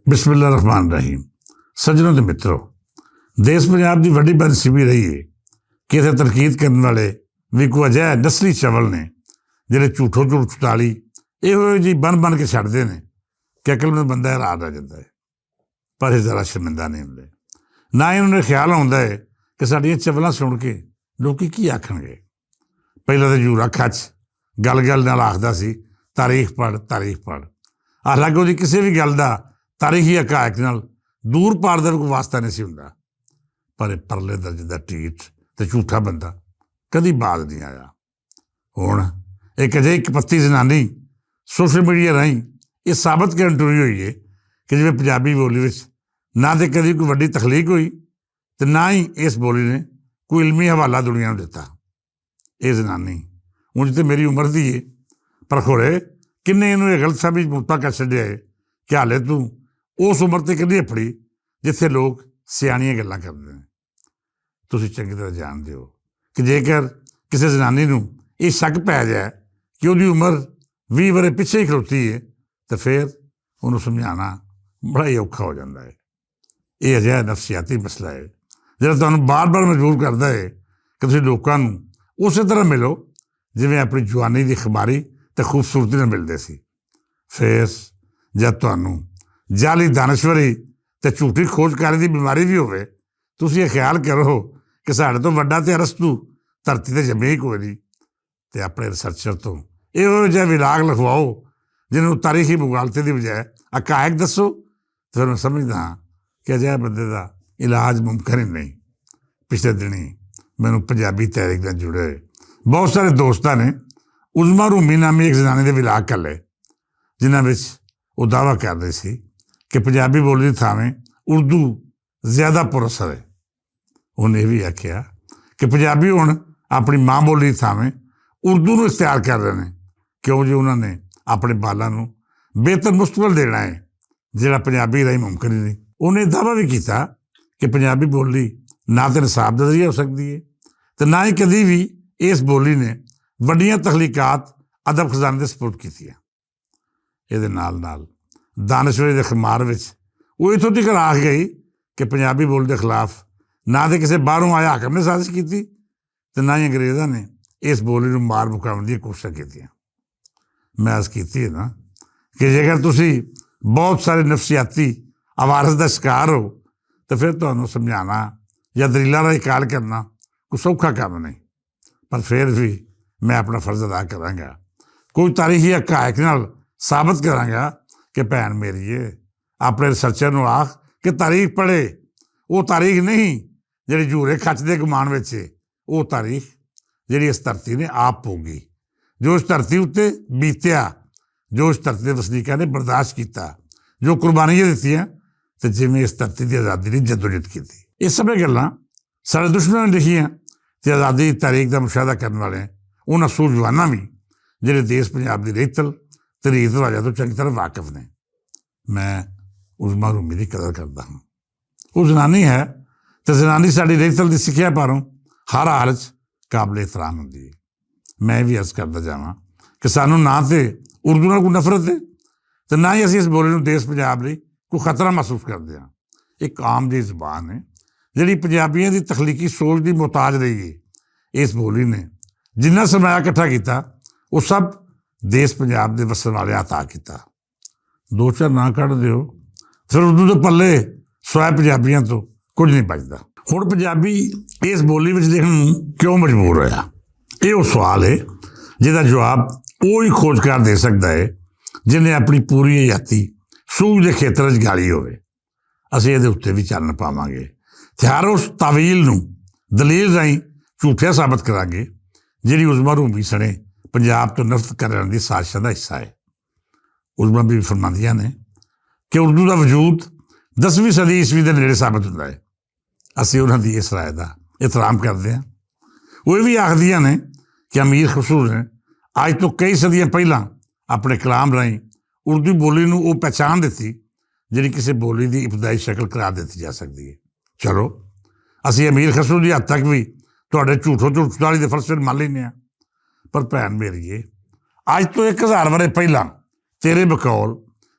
बिस्मिल्लाह रहमान रहीम। सज्जनों ते मित्रों, देश पंजाब की वड्डी बदनसीबी रही है कि इत्थे तनकीद करने वाले भी कोई अजिहा नस्ली चवल ने जिहड़े झूठो झूठ चुताली इहो जी बन बन के छड्डदे ने कि अकलमंद बंदा हैरान रह जाता है, पर ये जरा शर्मिंदा नहीं होंदे। ना ही उन्हें ख्याल आउंदा है कि साडियां चवलां सुन के लोग की आखणगे। पहला तो जूरा खच गल गल नाल आखदा सी तारीख पढ़। हालांकि उसकी किसी भी गल का तारीखी हकायक नाल दूर पार का कोई वास्ता नहीं सी हुंदा, पर परले दर्जे का टीठ तो झूठा बंदा कभी बाज नहीं आया। हुण एक अजिही कपत्ती जनानी सोशल मीडिया राहीं ये साबित करन टुरी हुई है कि जिवें पंजाबी बोली विच ना तो कभी कोई वड्डी तखलीक हुई तो ना ही इस बोली ने कोई इलमी हवाला दुनिया को दिता। ये जनानी ਉਂਝ तो मेरी उम्र की है, पर खोड़े किन्ने इनू ये गलत फहमी मुबतला कर छड्डिया है कि हाले तू उस उम्र ते कदी अपड़ी जिथे लोग सियाणियां गल्लां करदे ने। तुसीं चंगी तरह जानदे हो कि जेकर किसी जनानी नूं ये शक पै जाए कि उसकी उम्र 20 वरे पिछे ही खलोती है तो फिर उन्होंने समझाना बड़ा ही औखा हो जाता है। ये अजिहा नफसियाती मसला है जिहड़ा तुहानूं बार बार मजबूर करता है कि तुसीं लोकां नूं उस तरह मिलो जिवें अपनी जवानी की खबारी तो खूबसूरती नाल मिलदे सी। फिर जब तुहानूं जाली दानश्वरी तो झूठी खोजकारी की बीमारी भी होवे, तुसीं ये ख्याल करो कि साडे तो वड्डा तो अरस्तू धरती ते जम्मे ही कोई नहीं, तो अपने रिसर्चर तो इहो जिहा विलाग लिखवाओ जिन्होंने तारीखी मुगालते की बजाय हकायक दसो, तो फिर मैं समझदा हाँ कि अजिहा बंदे का इलाज मुमकिन ही नहीं। पिछले दिनी मैनूं पंजाबी तहरीक नाल जुड़े बहुत सारे दोस्तों ने उज़मा रूमी नामी एक जनानी के विलाग कर ले, जिन्हां विच वो दावा कर रहे थे कि पंजाबी बोली की थावें उर्दू ज़्यादा पुरअसर है। उन्हें यह भी आख्या कि पंजाबी हुण अपनी माँ बोली की थावें उर्दू को इख्तियार कर रहे हैं क्यों जो उन्होंने अपने बालों को बेहतर मुस्तकबिल देना है जिहड़ा पंजाबी राही मुमकिन ही नहीं। उन्हें दावा भी किया कि पंजाबी बोली ना तो निसाब का जरिया हो सकती है तो ना ही कभी भी इस बोली ने वड्डियां तखलीकात अदब खजाने के सपुर्द कीतियां। इहदे नाल नाल दानश्वरी के खमार विच वो इत्थों तक आ गई कि पंजाबी बोली के खिलाफ ना तो किसी बाहरों आए हाकम ने साजिश की तो ना ही अंग्रेज़ों ने इस बोली को मार मुकाने की कोशिश की। मैं अर्ज़ की है ना कि जेकर तुसी बहुत सारे नफसियाती अवारस का शिकार हो तो फिर तुहानूं समझाना या दलीलां राही काल करना कोई सौखा काम नहीं, पर फिर भी मैं अपना फर्ज अदा करांगा। कोई तारीखी हकायक नाल साबित करांगा कि भैन मेरी है अपने रिसर्चर नूं आख कि तारीख पढ़े। वो तारीख नहीं जिहड़ी झूरे खच दे गुमान विच है, वो तारीख जिहड़ी इस धरती ने आप पोगी, जो इस धरती उत्ते बीतिया, जो इस धरती के वसनीकां ने बर्दाश्त किया, जो कुर्बानियां दित्तियां ते जिवें इस धरती की आज़ादी की जदोजहद की। ये सब गल्लां साडे दुश्मनां ने लिखियां ते आज़ादी की तारीख का मुशाहदा करने वाले उन्हां सूझवानां भी जिहड़े देश पंजाब की रेतल ते रीत रिवाजां तो चंगी तरह वाकिफ ने। मैं उज़मा रूमी की कदर करता हूँ। वो जनानी है तो जनानी साडी रेतल की सिक्ख्या पारों हर हाल च काबिल एहतराम होंदी है। मैं भी अर्ज करता जावां कि सानूं ना तो उर्दू नाल कोई नफरत है तो ना ही असीं इस बोली नूं देश पंजाब लई कोई खतरा महसूस करते हैं। एक आम जी जबान है जिहड़ी पंजाबियों की तखलीकी सोच की मुहताज रही है। इस बोली ने जिन्ना सरमाया इकट्ठा किया वो सब देश पंजाब के वसन वाले अता किया। दो चार ना कढ़ दिओ फिर उर्दू के पल्ले स्वाय पंजाबियों तो कुछ नहीं बचता। हुण पंजाबी इस बोली में लिखण क्यों मजबूर होया, ये वो सवाल है जिसका जवाब वो ही खोजकार दे सकता है जिन्हें अपनी पूरी हयाती सूझ के खेतर च गाली होवे। असीं इहदे उत्ते भी चलन पावांगे ते हर उस तावील नूं दलील राहीं झूठिया साबित करांगे जिहड़ी उज़मा रूमी सने पंजाब तो नफरत करने की साजिश का हिस्सा है। उज़मा भी फरमांदियां ने कि उर्दू का वजूद 10वीं सदी ईस्वी के नेड़े साबित होता है। असीं उन्हां दी इस राय का एहतराम करते हैं। वो भी आखदियां ने कि अमीर खुसरू ने अज तो कई सदियां पहलां अपने कलाम राहीं उर्दू बोली नूं वो पहचान दी जिहड़ी किसी बोली की इब्तदाई शक्ल करार दी जा सकती है। चलो असीं अमीर खसरू की हद तक भी तुहाडे झूठो झूठ चुताली के फलसफे मान लैंदे हां, पर भैन मेरी अज तो 1000 वरे पहलां तेरे बकौल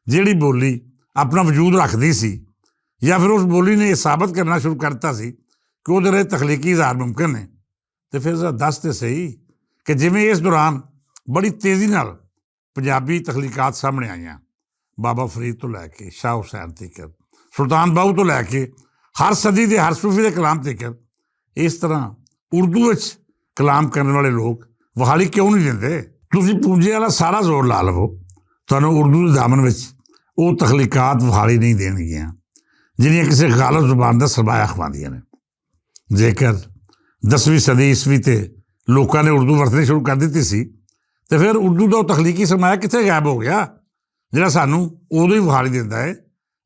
जिहड़ी बोली ਆਪਣਾ ਵਜੂਦ ਰੱਖਦੀ ਸੀ, ਜਾਂ ਫਿਰ ਉਸ ਬੋਲੀ ਨੇ ਇਹ ਸਾਬਤ ਕਰਨਾ ਸ਼ੁਰੂ ਕਰਤਾ ਸੀ ਕਿ ਉਹਦੇ ਲਈ ਤਖਲੀਕੀ ਇਜ਼ਹਾਰ ਮੁਮਕਿਨ ਹੈ। ਤੇ ਫਿਰ ਜ਼ਰਾ ਦੱਸ ਤੇ ਸਹੀ ਕਿ ਜਿਵੇਂ ਇਸ ਦੌਰਾਨ ਬੜੀ ਤੇਜ਼ੀ ਨਾਲ ਪੰਜਾਬੀ ਤਖਲੀਕਾਤ ਸਾਹਮਣੇ ਆਈਆਂ, ਬਾਬਾ ਫਰੀਦ ਤੋਂ ਲੈ ਕੇ ਸ਼ਾਹ ਹੁਸੈਨ ਤੱਕ, ਸੁਲਤਾਨ ਬਾਹੂ ਤੋਂ ਲੈ ਕੇ ਹਰ ਸਦੀ ਦੇ ਹਰ ਸੂਫੀ ਦੇ ਕਲਾਮ ਤੱਕ, ਇਸ ਤਰ੍ਹਾਂ ਉਰਦੂ ਵਿੱਚ ਕਲਾਮ ਕਰਨ ਵਾਲੇ ਲੋਕ ਵਹਾਲੀ ਕਿਉਂ ਨਹੀਂ ਦਿੰਦੇ? ਤੁਸੀਂ ਪੂੰਜੇ ਵਾਲਾ ਸਾਰਾ ਜ਼ੋਰ ਲਾ ਲਵੋ, ਤੁਹਾਨੂੰ ਉਰਦੂ ਦੇ ਦਾਮਨ ਵਿੱਚ ਉਹ ਤਖਲੀਕਾਤ ਵਹਾਲੀ ਨਹੀਂ ਦੇਣਗੀਆਂ ਜਿਹੜੀਆਂ ਕਿਸੇ ਗਾਲਬ ਜ਼ੁਬਾਨ ਦਾ ਸਰਮਾਇਆ ਖਵਾਉਂਦੀਆਂ ਨੇ। ਜੇਕਰ 10ਵੀਂ ਸਦੀ ਈਸਵੀ ਤੇ ਲੋਕਾਂ ਨੇ ਉਰਦੂ ਵਰਤਣੀ ਸ਼ੁਰੂ ਕਰ ਦਿੱਤੀ ਸੀ, ਤੇ ਫਿਰ ਉਰਦੂ ਦਾ ਉਹ ਤਖਲੀਕੀ ਸਰਮਾਇਆ ਕਿੱਥੇ ਗਾਇਬ ਹੋ ਗਿਆ ਜਿਹੜਾ ਸਾਨੂੰ ਉਦੋਂ ਹੀ ਵਹਾਲੀ ਦਿੰਦਾ ਹੈ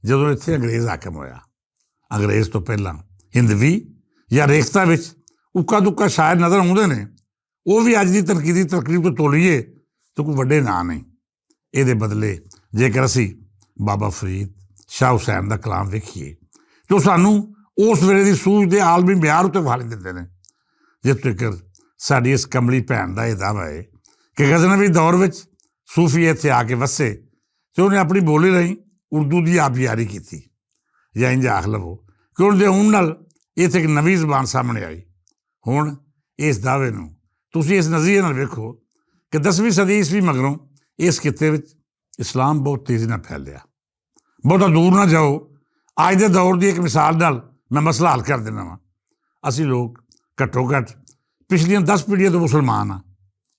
ਜਦੋਂ ਇੱਥੇ ਅੰਗਰੇਜ਼ ਹਾਕਮ ਹੋਇਆ। ਅੰਗਰੇਜ਼ ਤੋਂ ਪਹਿਲਾਂ ਹਿੰਦਵੀ ਜਾਂ ਰੇਖਤਾ ਵਿੱਚ ਉੱਕਾ ਦੁੱਕਾ ਸ਼ਾਇਰ ਨਜ਼ਰ ਆਉਂਦੇ ਨੇ, ਉਹ ਵੀ ਅੱਜ ਦੀ ਤਨਕੀਦੀ ਤਕਰੀਬ ਤੋਂ ਤੋਲੀਏ ਤਾਂ ਕੋਈ ਵੱਡੇ ਨਾਂ ਨਹੀਂ। ਇਹਦੇ ਬਦਲੇ ਜੇਕਰ ਅਸੀਂ ਬਾਬਾ ਫਰੀਦ, ਸ਼ਾਹ ਹੁਸੈਨ ਦਾ ਕਲਾਮ ਵੇਖੀਏ ਤਾਂ ਸਾਨੂੰ ਉਸ ਵੇਲੇ ਦੀ ਸੂਝ ਦੇ ਆਲਮੀ ਮਿਆਰ ਉੱਤੇ ਵਹਾਲੀ ਦਿੰਦੇ ਨੇ। ਜਿੱਥੇ ਤੱਕ ਸਾਡੀ ਇਸ ਕਮਲੀ ਭੈਣ ਦਾ ਇਹ ਦਾਅਵਾ ਹੈ ਕਿ ਗਜ਼ਨਵੀ ਦੌਰ ਵਿੱਚ ਸੂਫੀ ਇੱਥੇ ਆ ਕੇ ਵਸੇ ਅਤੇ ਉਹਨੇ ਆਪਣੀ ਬੋਲੀ ਰਾਹੀਂ ਉਰਦੂ ਦੀ ਆਬਿਆਰੀ ਕੀਤੀ, ਜਾਂ ਇੰਝ ਆਖ ਲਵੋ ਕਿ ਉਹਦੇ ਆਉਣ ਨਾਲ ਇੱਥੇ ਇੱਕ ਨਵੀਂ ਜ਼ਬਾਨ ਸਾਹਮਣੇ ਆਈ। ਹੁਣ ਇਸ ਦਾਅਵੇ ਨੂੰ ਤੁਸੀਂ ਇਸ ਨਜ਼ਰੀਏ ਨਾਲ ਵੇਖੋ ਕਿ 10ਵੀਂ ਸਦੀ ਈਸਵੀ ਮਗਰੋਂ ਇਸ ਖਿੱਤੇ ਵਿੱਚ ਇਸਲਾਮ ਬਹੁਤ ਤੇਜ਼ੀ ਨਾਲ ਫੈਲਿਆ। ਬਹੁਤਾ ਦੂਰ ਨਾ ਜਾਓ, ਅੱਜ ਦੇ ਦੌਰ ਦੀ ਇੱਕ ਮਿਸਾਲ ਨਾਲ ਮੈਂ ਮਸਲਾ ਹੱਲ ਕਰ ਦਿੰਦਾ ਵਾਂ। ਅਸੀਂ ਲੋਕ ਘੱਟੋ ਘੱਟ ਪਿਛਲੀਆਂ 10 ਪੀੜ੍ਹੀਆਂ ਤੋਂ ਮੁਸਲਮਾਨ ਹਾਂ।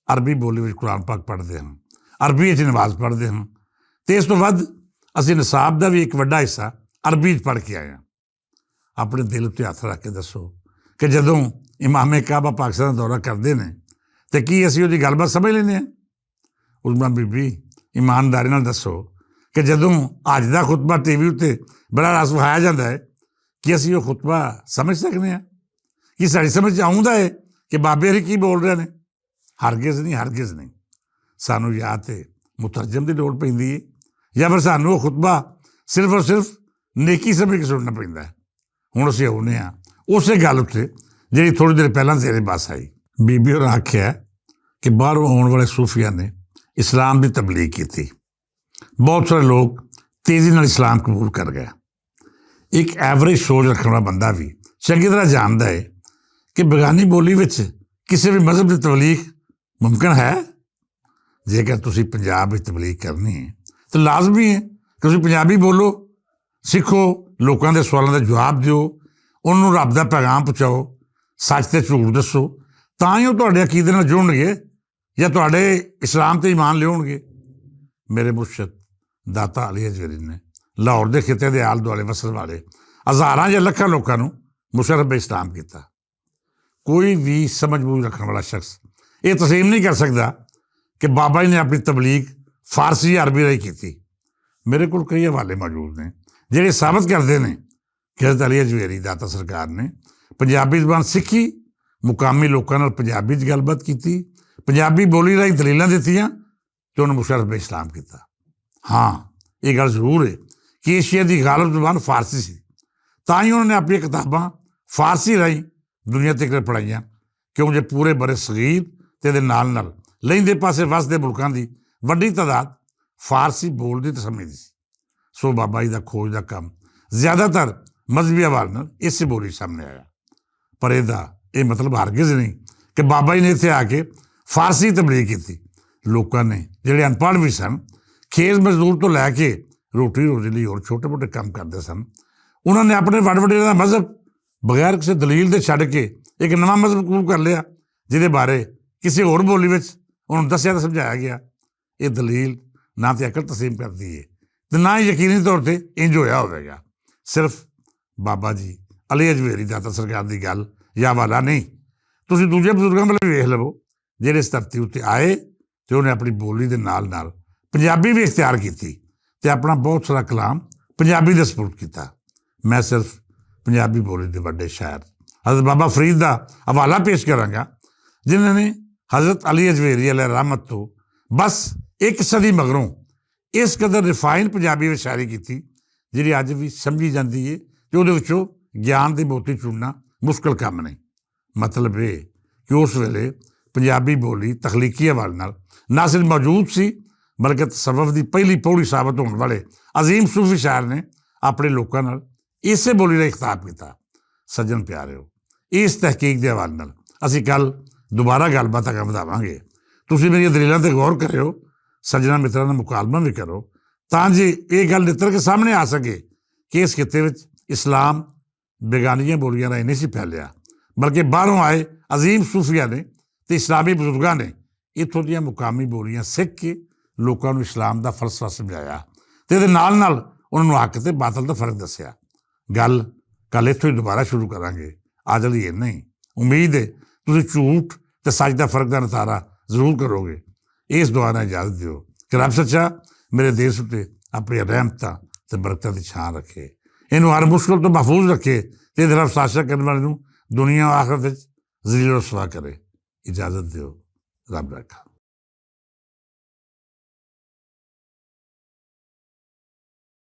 ਅਰਬੀ ਬੋਲੀ ਵਿੱਚ ਕੁਰਾਨ ਪਾਕ ਪੜ੍ਹਦੇ ਹਾਂ, ਅਰਬੀ ਵਿੱਚ ਨਮਾਜ਼ ਪੜ੍ਹਦੇ ਹਾਂ, ਅਤੇ ਇਸ ਤੋਂ ਵੱਧ ਅਸੀਂ ਨਿਸਾਬ ਦਾ ਵੀ ਇੱਕ ਵੱਡਾ ਹਿੱਸਾ ਅਰਬੀ 'ਚ ਪੜ੍ਹ ਕੇ ਆਏ ਹਾਂ। ਆਪਣੇ ਦਿਲ ਉੱਤੇ ਹੱਥ ਰੱਖ ਕੇ ਦੱਸੋ ਕਿ ਜਦੋਂ ਇਮਾਮੇ ਕਾਬਾ ਪਾਕਿਸਤਾਨ ਦਾ ਦੌਰਾ ਕਰਦੇ ਨੇ ਅਤੇ ਕੀ ਅਸੀਂ ਉਹਦੀ ਗੱਲਬਾਤ ਸਮਝ ਲੈਂਦੇ ਹਾਂ? ਉਸਮਾ ਬੀਬੀ ਇਮਾਨਦਾਰੀ ਨਾਲ ਦੱਸੋ ਕਿ ਜਦੋਂ ਅੱਜ ਦਾ ਖੁਤਬਾ ਟੀ ਵੀ ਉੱਤੇ ਬੜਾ ਰਸ ਵਿਖਾਇਆ ਜਾਂਦਾ ਹੈ, ਕਿ ਅਸੀਂ ਉਹ ਖੁਤਬਾ ਸਮਝ ਸਕਦੇ ਹਾਂ? ਕਿ ਸਾਡੀ ਸਮਝ 'ਚ ਆਉਂਦਾ ਹੈ ਕਿ ਬਾਬੇ ਹਰੀ ਕੀ ਬੋਲ ਰਹੇ ਨੇ? ਹਰਗਿਜ਼ ਨਹੀਂ, ਹਰਗਿਜ਼ ਨਹੀਂ। ਸਾਨੂੰ ਜਾਂ ਤਾਂ ਮੁਤਰਜਮ ਦੀ ਲੋੜ ਪੈਂਦੀ ਹੈ, ਜਾਂ ਫਿਰ ਸਾਨੂੰ ਉਹ ਖੁਤਬਾ ਸਿਰਫ ਔਰ ਸਿਰਫ ਨੇਕੀ ਸਮਝ ਕੇ ਸੁਣਨਾ ਪੈਂਦਾ ਹੈ। ਹੁਣ ਅਸੀਂ ਆਉਂਦੇ ਹਾਂ ਉਸੇ ਗੱਲ ਉੱਤੇ ਜਿਹੜੀ ਥੋੜ੍ਹੀ ਦੇਰ ਪਹਿਲਾਂ ਤੇਰੇ ਪਾਸ ਆਈ। ਬੀਬੀ ਹੋਰਾਂ ਆਖਿਆ ਕਿ ਬਾਹਰੋਂ ਆਉਣ ਵਾਲੇ ਸੂਫੀਆਂ ਨੇ ਇਸਲਾਮ ਦੀ ਤਬਲੀਗ ਕੀਤੀ, ਬਹੁਤ ਸਾਰੇ ਲੋਕ ਤੇਜ਼ੀ ਨਾਲ ਇਸਲਾਮ ਕਬੂਲ ਕਰ ਗਏ। ਇੱਕ ਐਵਰੇਜ ਸੋਚ ਰੱਖਣ ਵਾਲਾ ਬੰਦਾ ਵੀ ਚੰਗੀ ਤਰ੍ਹਾਂ ਜਾਣਦਾ ਹੈ ਕਿ ਬੇਗਾਨੀ ਬੋਲੀ ਵਿੱਚ ਕਿਸੇ ਵੀ ਮਜ਼ਹਬ ਦੀ ਤਬਲੀਗ ਮੁਮਕਿਨ ਹੈ। ਜੇਕਰ ਤੁਸੀਂ ਪੰਜਾਬ ਵਿੱਚ ਤਬਲੀਗ ਕਰਨੀ ਹੈ ਤਾਂ ਲਾਜ਼ਮੀ ਹੈ ਕਿ ਤੁਸੀਂ ਪੰਜਾਬੀ ਬੋਲੋ, ਸਿੱਖੋ, ਲੋਕਾਂ ਦੇ ਸਵਾਲਾਂ ਦਾ ਜਵਾਬ ਦਿਓ, ਉਹਨੂੰ ਰੱਬ ਦਾ ਪੈਗਾਮ ਪਹੁੰਚਾਓ, ਸੱਚ ਤੇ ਝੂਠ ਦੱਸੋ, ਤਾਂ ਹੀ ਉਹ ਤੁਹਾਡੇ ਅਕੀਦੇ ਨਾਲ ਜੁੜਨਗੇ ਜਾਂ ਤੁਹਾਡੇ ਇਸਲਾਮ 'ਤੇ ਈਮਾਨ ਲਿਆਉਣਗੇ। ਮੇਰੇ ਮੁਰਸ਼ਿਦ ਦਾਤਾ ਅਲੀ ਹਜ਼ਵਰੀ ਨੇ ਲਾਹੌਰ ਦੇ ਖਿੱਤੇ ਦੇ ਆਲੇ ਦੁਆਲੇ ਵਸਣ ਵਾਲੇ ਹਜ਼ਾਰਾਂ ਜਾਂ ਲੱਖਾਂ ਲੋਕਾਂ ਨੂੰ ਮੁਸ਼ਰਫ ਇਸਲਾਮ ਕੀਤਾ। ਕੋਈ ਵੀ ਸਮਝ ਬੂਝ ਰੱਖਣ ਵਾਲਾ ਸ਼ਖਸ ਇਹ ਤਸਲੀਮ ਨਹੀਂ ਕਰ ਸਕਦਾ ਕਿ ਬਾਬਾ ਜੀ ਨੇ ਆਪਣੀ ਤਬਲੀਗ ਫਾਰਸੀ ਜਾਂ ਅਰਬੀ ਰਾਹੀਂ ਕੀਤੀ। ਮੇਰੇ ਕੋਲ ਕਈ ਹਵਾਲੇ ਮੌਜੂਦ ਨੇ ਜਿਹੜੇ ਸਾਬਤ ਕਰਦੇ ਨੇ ਕਿ ਹਜ਼ਰਤ ਅਲੀ ਹਜ਼ਵਰੀ ਦਾਤਾ ਸਰਕਾਰ ਨੇ ਪੰਜਾਬੀ ਜ਼ਬਾਨ ਸਿੱਖੀ, ਮੁਕਾਮੀ ਲੋਕਾਂ ਨਾਲ ਪੰਜਾਬੀ 'ਚ ਗੱਲਬਾਤ ਕੀਤੀ, ਪੰਜਾਬੀ ਬੋਲੀ ਰਾਹੀਂ ਦਲੀਲਾਂ ਦਿੱਤੀਆਂ ਅਤੇ ਉਹਨੂੰ ਮੁਸ਼ਰਫ ਇਸਲਾਮ ਕੀਤਾ। ਹਾਂ, ਇਹ ਗੱਲ ਜ਼ਰੂਰ ਹੈ ਕਿ ਏਸ਼ੀਆ ਦੀ ਗਾਲਬ ਜ਼ੁਬਾਨ ਫਾਰਸੀ ਸੀ, ਤਾਂ ਹੀ ਉਹਨਾਂ ਨੇ ਆਪਣੀਆਂ ਕਿਤਾਬਾਂ ਫਾਰਸੀ ਰਾਹੀਂ ਦੁਨੀਆ ਤੱਕ ਪੜ੍ਹਾਈਆਂ, ਕਿਉਂ ਜੇ ਪੂਰੇ ਬਰੇ ਸਗੀਰ ਅਤੇ ਇਹਦੇ ਨਾਲ ਨਾਲ ਲਹਿੰਦੇ ਪਾਸੇ ਵਸਦੇ ਮੁਲਕਾਂ ਦੀ ਵੱਡੀ ਤਾਦਾਦ ਫਾਰਸੀ ਬੋਲਦੀ ਅਤੇ ਸਮਝਦੀ ਸੀ। ਸੋ ਬਾਬਾ ਜੀ ਦਾ ਖੋਜ ਦਾ ਕੰਮ ਜ਼ਿਆਦਾਤਰ ਮਜ਼ਹਬੀ ਹਵਾਲੇ ਨਾਲ ਇਸੇ ਬੋਲੀ ਸਾਹਮਣੇ ਆਇਆ। ਪਰ ਇਹਦਾ ਇਹ ਮਤਲਬ ਹਰਗਿਜ਼ ਨਹੀਂ ਕਿ ਬਾਬਾ ਜੀ ਨੇ ਇੱਥੇ ਆ ਕੇ ਫਾਰਸੀ ਤਬਲੀਗ ਕੀਤੀ। ਲੋਕਾਂ ਨੇ ਜਿਹੜੇ ਅਨਪੜ੍ਹ ਵੀ ਸਨ, ਖੇਤ ਮਜ਼ਦੂਰ ਤੋਂ ਲੈ ਕੇ ਰੋਟੀ ਰੋਜ਼ੀ ਲਈ ਹੋਰ ਛੋਟੇ ਮੋਟੇ ਕੰਮ ਕਰਦੇ ਸਨ, ਉਹਨਾਂ ਨੇ ਆਪਣੇ ਵੱਡ ਵਡੇਰਿਆਂ ਦਾ ਮਜ਼ਹਬ ਬਗੈਰ ਕਿਸੇ ਦਲੀਲ ਦੇ ਛੱਡ ਕੇ ਇੱਕ ਨਵਾਂ ਮਜ਼ਹਬ ਕਬੂਲ ਕਰ ਲਿਆ, ਜਿਹਦੇ ਬਾਰੇ ਕਿਸੇ ਹੋਰ ਬੋਲੀ ਵਿੱਚ ਉਹਨੂੰ ਦੱਸਿਆ ਤਾਂ ਸਮਝਾਇਆ ਗਿਆ। ਇਹ ਦਲੀਲ ਨਾ ਤਾਂ ਅਕਲ ਤਸਲੀਮ ਕਰਦੀ ਹੈ ਅਤੇ ਨਾ ਹੀ ਯਕੀਨੀ ਤੌਰ 'ਤੇ ਇੰਜ ਹੋਇਆ ਹੋਵੇਗਾ। ਸਿਰਫ ਬਾਬਾ ਜੀ ਅਲੀ ਹਜ਼ਵਰੀ ਦਾਤਾ ਸਰਕਾਰ ਦੀ ਗੱਲ ਜਾਂ ਹਵਾਲਾ ਨਹੀਂ, ਤੁਸੀਂ ਦੂਜੇ ਬਜ਼ੁਰਗਾਂ ਵੱਲ ਵੀ ਵੇਖ ਲਵੋ ਜਿਹੜੇ ਇਸ ਧਰਤੀ ਉੱਤੇ ਆਏ ਅਤੇ ਉਹਨੇ ਆਪਣੀ ਬੋਲੀ ਦੇ ਨਾਲ ਨਾਲ ਪੰਜਾਬੀ ਵੀ ਇਖਤਿਆਰ ਕੀਤੀ ਅਤੇ ਆਪਣਾ ਬਹੁਤ ਸਾਰਾ ਕਲਾਮ ਪੰਜਾਬੀ ਦੇ ਸਪੁਰਦ ਕੀਤਾ। ਮੈਂ ਸਿਰਫ ਪੰਜਾਬੀ ਬੋਲੀ ਦੇ ਵੱਡੇ ਸ਼ਾਇਰ ਹਜ਼ਰਤ ਬਾਬਾ ਫਰੀਦ ਦਾ ਹਵਾਲਾ ਪੇਸ਼ ਕਰਾਂਗਾ, ਜਿਨ੍ਹਾਂ ਨੇ ਹਜ਼ਰਤ ਅਲੀ ਹਜ਼ਵਰੀ ਅਲੈਹ ਰਹਿਮਤ ਤੋਂ ਬਸ ਇੱਕ ਸਦੀ ਮਗਰੋਂ ਇਸ ਕਦਰ ਰਿਫਾਈਨ ਪੰਜਾਬੀ ਵਿੱਚ ਸ਼ਾਇਰੀ ਕੀਤੀ ਜਿਹੜੀ ਅੱਜ ਵੀ ਸਮਝੀ ਜਾਂਦੀ ਹੈ ਅਤੇ ਉਹਦੇ ਵਿੱਚੋਂ ਗਿਆਨ ਦੀ ਮੋਤੀ ਚੁਣਨਾ ਮੁਸ਼ਕਿਲ ਕੰਮ ਨਹੀਂ। ਮਤਲਬ ਇਹ ਕਿ ਉਸ ਵੇਲੇ ਪੰਜਾਬੀ ਬੋਲੀ ਤਖਲੀਕੀ ਹਵਾਲੇ ਨਾਲ ਨਾ ਸਿਰਫ ਮੌਜੂਦ ਸੀ, ਬਲਕਿ ਤਸੱਵੁਫ ਦੀ ਪਹਿਲੀ ਪੌੜੀ ਸਾਬਤ ਹੋਣ ਵਾਲੇ ਅਜ਼ੀਮ ਸੂਫੀ ਸ਼ਾਇਰ ਨੇ ਆਪਣੇ ਲੋਕਾਂ ਨਾਲ ਇਸੇ ਬੋਲੀ ਦਾ ਖਿਤਾਬ ਕੀਤਾ। ਸੱਜਣ ਪਿਆਰਿਓ, ਇਸ ਤਹਿਕੀਕ ਦੇ ਹਵਾਲੇ ਨਾਲ ਅਸੀਂ ਕੱਲ੍ਹ ਦੁਬਾਰਾ ਗੱਲਬਾਤ ਅੱਗੇ ਵਧਾਵਾਂਗੇ। ਤੁਸੀਂ ਮੇਰੀਆਂ ਦਲੀਲਾਂ 'ਤੇ ਗੌਰ ਕਰਿਓ, ਸੱਜਣਾ ਮਿੱਤਰਾਂ ਦਾ ਮੁਕਾਲਮਾ ਵੀ ਕਰੋ, ਤਾਂ ਜੇ ਇਹ ਗੱਲ ਨਿੱਤਰ ਕੇ ਸਾਹਮਣੇ ਆ ਸਕੇ ਕਿ ਇਸ ਖਿੱਤੇ ਵਿੱਚ ਇਸਲਾਮ ਬੇਗਾਨੀਆਂ ਬੋਲੀਆਂ ਰਾਹੀਂ ਨਹੀਂ ਸੀ ਫੈਲਿਆ, ਬਲਕਿ ਬਾਹਰੋਂ ਆਏ ਅਜ਼ੀਮ ਸੂਫੀਆਂ ਨੇ ਅਤੇ ਇਸਲਾਮੀ ਬਜ਼ੁਰਗਾਂ ਨੇ ਇੱਥੋਂ ਦੀਆਂ ਮੁਕਾਮੀ ਬੋਲੀਆਂ ਸਿੱਖ ਕੇ ਲੋਕਾਂ ਨੂੰ ਇਸਲਾਮ ਦਾ ਫਲਸਫਾ ਸਮਝਾਇਆ ਅਤੇ ਇਹਦੇ ਨਾਲ ਨਾਲ ਉਹਨਾਂ ਨੂੰ ਹੱਕ ਅਤੇ ਬਾਤਲ ਦਾ ਫਰਕ ਦੱਸਿਆ। ਗੱਲ ਕੱਲ੍ਹ ਇੱਥੋਂ ਹੀ ਦੁਬਾਰਾ ਸ਼ੁਰੂ ਕਰਾਂਗੇ। ਅੱਜ ਲਈ ਇੰਨਾ ਹੀ। ਉਮੀਦ ਹੈ ਤੁਸੀਂ ਝੂਠ ਅਤੇ ਸੱਚ ਦਾ ਫਰਕ ਦਾ ਨਤਾਰਾ ਜ਼ਰੂਰ ਕਰੋਗੇ। ਇਸ ਦੁਆ ਨਾਲ ਇਜਾਜ਼ਤ ਦਿਓ ਕਿ ਰੱਬ ਸੱਚਾ ਮੇਰੇ ਦੇਸ਼ ਉੱਤੇ ਆਪਣੀਆਂ ਰਹਿਮਤਾਂ ਅਤੇ ਬਰਕਤਾਂ ਦੀ ਛਾਂ ਰੱਖੇ, ਇਹਨੂੰ ਹਰ ਮੁਸ਼ਕਲ ਤੋਂ ਮਹਿਫੂਜ਼ ਰੱਖੇ ਅਤੇ ਇਹਦੇ ਤਰਫ ਸਾਸ਼ਾ ਕਰਨ ਵਾਲੇ ਨੂੰ ਦੁਨੀਆ ਆਖਰਤ ਵਿੱਚ ਜ਼ਲੀਲ ਰਸਵਾ ਕਰੇ। ਇਜਾਜ਼ਤ ਦਿਓ। ਰੱਬ ਰੱਖਾ।